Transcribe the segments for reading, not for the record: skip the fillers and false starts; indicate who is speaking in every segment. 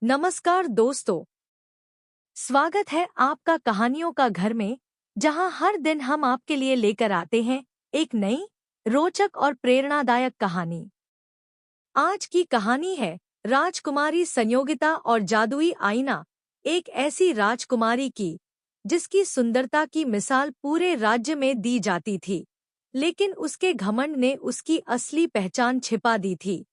Speaker 1: नमस्कार दोस्तों। स्वागत है आपका कहानियों का घर में, जहां हर दिन हम आपके लिए लेकर आते हैं एक नई, रोचक और प्रेरणादायक कहानी। आज की कहानी है राजकुमारी संयोगिता और जादुई आईना। एक ऐसी राजकुमारी की जिसकी सुंदरता की मिसाल पूरे राज्य में दी जाती थी, लेकिन उसके घमंड ने उसकी असली पहचान छिपा दी थी।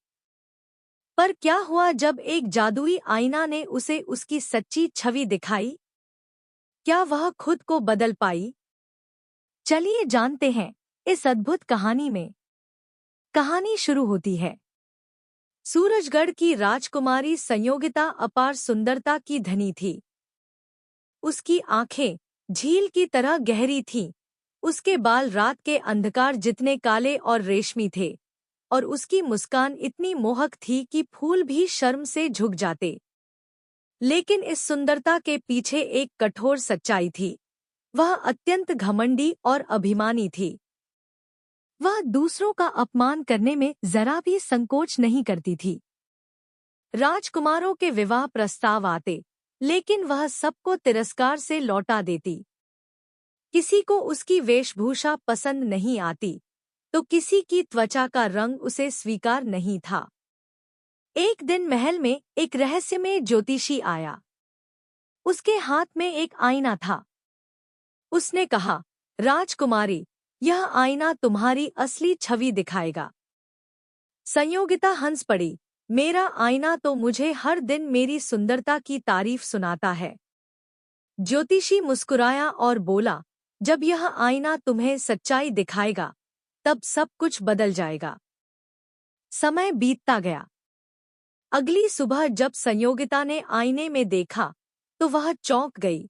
Speaker 1: पर क्या हुआ जब एक जादुई आईना ने उसे उसकी सच्ची छवि दिखाई? क्या वह खुद को बदल पाई? चलिए जानते हैं इस अद्भुत कहानी में। कहानी शुरू होती है। सूरजगढ़ की राजकुमारी संयोगिता अपार सुंदरता की धनी थी। उसकी आंखें झील की तरह गहरी थीं, उसके बाल रात के अंधकार जितने काले और रेशमी थे, और उसकी मुस्कान इतनी मोहक थी कि फूल भी शर्म से झुक जाते। लेकिन इस सुंदरता के पीछे एक कठोर सच्चाई थी। वह अत्यंत घमंडी और अभिमानी थी। वह दूसरों का अपमान करने में जरा भी संकोच नहीं करती थी। राजकुमारों के विवाह प्रस्ताव आते, लेकिन वह सबको तिरस्कार से लौटा देती। किसी को उसकी वेशभूषा पसंद नहीं आती, तो किसी की त्वचा का रंग उसे स्वीकार नहीं था। एक दिन महल में एक रहस्यमय ज्योतिषी आया। उसके हाथ में एक आईना था। उसने कहा, राजकुमारी, यह आईना तुम्हारी असली छवि दिखाएगा। संयोगिता हंस पड़ी। मेरा आईना तो मुझे हर दिन मेरी सुंदरता की तारीफ सुनाता है। ज्योतिषी मुस्कुराया और बोला, जब यह आईना तुम्हें सच्चाई दिखाएगा, तब सब कुछ बदल जाएगा। समय बीतता गया। अगली सुबह जब संयोगिता ने आईने में देखा, तो वह चौंक गई।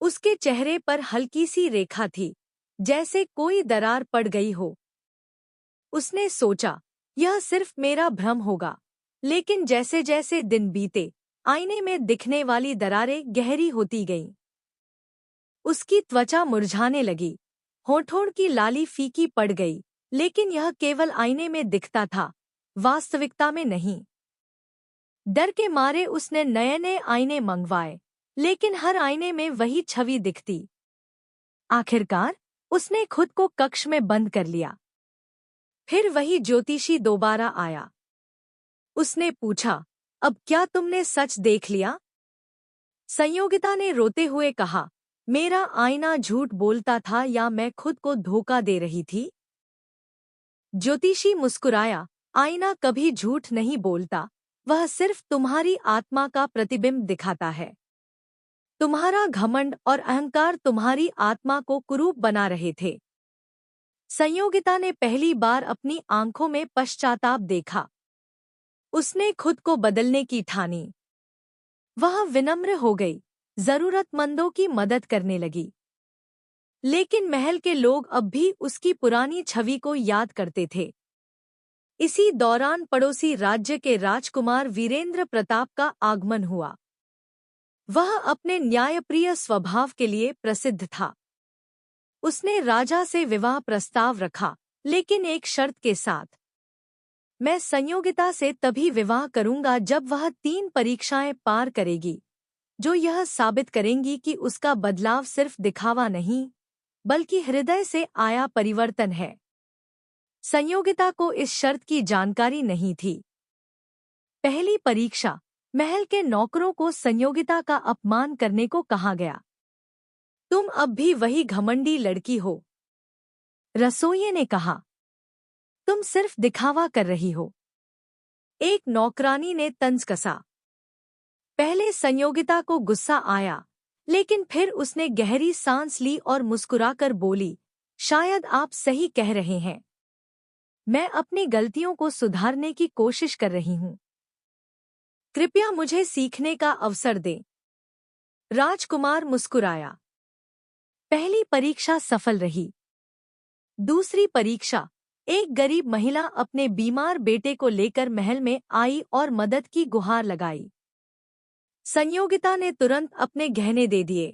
Speaker 1: उसके चेहरे पर हल्की सी रेखा थी, जैसे कोई दरार पड़ गई हो। उसने सोचा, यह सिर्फ मेरा भ्रम होगा, लेकिन जैसे जैसे दिन बीते, आईने में दिखने वाली दरारें गहरी होती गईं। उसकी त्वचा मुरझाने लगी, होठों की लाली फीकी पड़ गई, लेकिन यह केवल आईने में दिखता था, वास्तविकता में नहीं। डर के मारे उसने नए नए आईने मंगवाए, लेकिन हर आईने में वही छवि दिखती। आखिरकार उसने खुद को कक्ष में बंद कर लिया। फिर वही ज्योतिषी दोबारा आया। उसने पूछा, अब क्या तुमने सच देख लिया? संयोगिता ने रोते हुए कहा, मेरा आईना झूठ बोलता था या मैं खुद को धोखा दे रही थी? ज्योतिषी मुस्कुराया, आईना कभी झूठ नहीं बोलता, वह सिर्फ तुम्हारी आत्मा का प्रतिबिंब दिखाता है। तुम्हारा घमंड और अहंकार तुम्हारी आत्मा को कुरूप बना रहे थे। संयोगिता ने पहली बार अपनी आंखों में पश्चाताप देखा। उसने खुद को बदलने की ठानी। वह विनम्र हो गई, जरूरतमंदों की मदद करने लगी। लेकिन महल के लोग अब भी उसकी पुरानी छवि को याद करते थे। इसी दौरान पड़ोसी राज्य के राजकुमार वीरेंद्र प्रताप का आगमन हुआ। वह अपने न्यायप्रिय स्वभाव के लिए प्रसिद्ध था। उसने राजा से विवाह प्रस्ताव रखा, लेकिन एक शर्त के साथ। मैं संयोगिता से तभी विवाह करूंगा जब वह 3 परीक्षाएं पार करेगी, जो यह साबित करेंगी कि उसका बदलाव सिर्फ दिखावा नहीं, बल्कि हृदय से आया परिवर्तन है। संयोगिता को इस शर्त की जानकारी नहीं थी। पहली परीक्षा, महल के नौकरों को संयोगिता का अपमान करने को कहा गया। तुम अब भी वही घमंडी लड़की हो, रसोइये ने कहा। तुम सिर्फ दिखावा कर रही हो, एक नौकरानी ने तंज कसा। पहले संयोगिता को गुस्सा आया, लेकिन फिर उसने गहरी सांस ली और मुस्कुराकर बोली, शायद आप सही कह रहे हैं। मैं अपनी गलतियों को सुधारने की कोशिश कर रही हूँ। कृपया मुझे सीखने का अवसर दें। राजकुमार मुस्कुराया। पहली परीक्षा सफल रही। दूसरी परीक्षा, एक गरीब महिला अपने बीमार बेटे को लेकर महल में आई और मदद की गुहार लगाई। संयोगिता ने तुरंत अपने गहने दे दिए,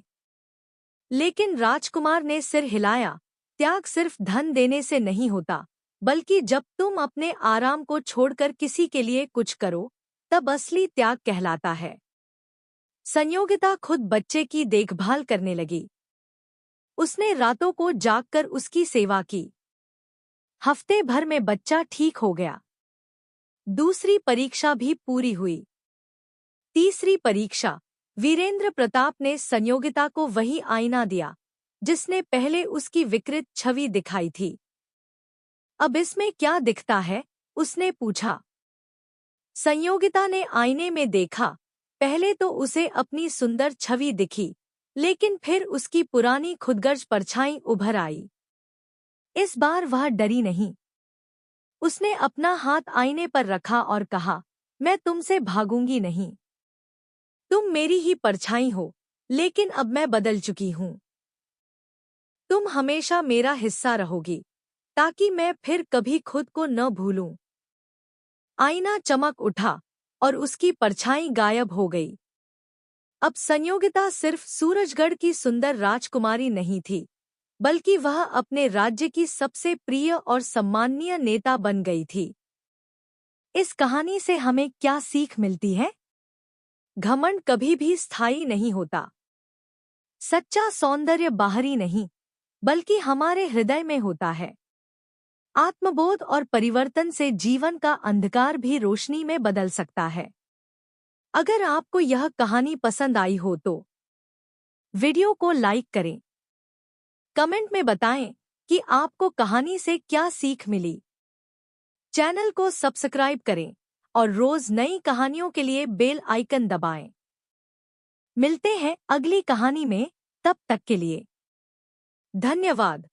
Speaker 1: लेकिन राजकुमार ने सिर हिलाया। त्याग सिर्फ धन देने से नहीं होता, बल्कि जब तुम अपने आराम को छोड़कर किसी के लिए कुछ करो, तब असली त्याग कहलाता है। संयोगिता खुद बच्चे की देखभाल करने लगी। उसने रातों को जागकर उसकी सेवा की। हफ्ते भर में बच्चा ठीक हो गया। दूसरी परीक्षा भी पूरी हुई। तीसरी परीक्षा, वीरेंद्र प्रताप ने संयोगिता को वही आईना दिया जिसने पहले उसकी विकृत छवि दिखाई थी। अब इसमें क्या दिखता है? उसने पूछा। संयोगिता ने आईने में देखा। पहले तो उसे अपनी सुंदर छवि दिखी, लेकिन फिर उसकी पुरानी खुदगर्ज परछाई उभर आई। इस बार वह डरी नहीं। उसने अपना हाथ आईने पर रखा और कहा, मैं तुमसे भागूंगी नहीं। तुम मेरी ही परछाई हो, लेकिन अब मैं बदल चुकी हूं। तुम हमेशा मेरा हिस्सा रहोगी, ताकि मैं फिर कभी खुद को न भूलूं। आईना चमक उठा और उसकी परछाई गायब हो गई। अब संयोगिता सिर्फ सूरजगढ़ की सुंदर राजकुमारी नहीं थी, बल्कि वह अपने राज्य की सबसे प्रिय और सम्माननीय नेता बन गई थी। इस कहानी से हमें क्या सीख मिलती है? घमंड कभी भी स्थायी नहीं होता। सच्चा सौंदर्य बाहरी नहीं, बल्कि हमारे हृदय में होता है। आत्मबोध और परिवर्तन से जीवन का अंधकार भी रोशनी में बदल सकता है। अगर आपको यह कहानी पसंद आई हो तो वीडियो को लाइक करें। कमेंट में बताएं कि आपको कहानी से क्या सीख मिली। चैनल को सब्सक्राइब करें और रोज नई कहानियों के लिए बेल आइकन दबाएं। मिलते हैं अगली कहानी में, तब तक के लिए धन्यवाद।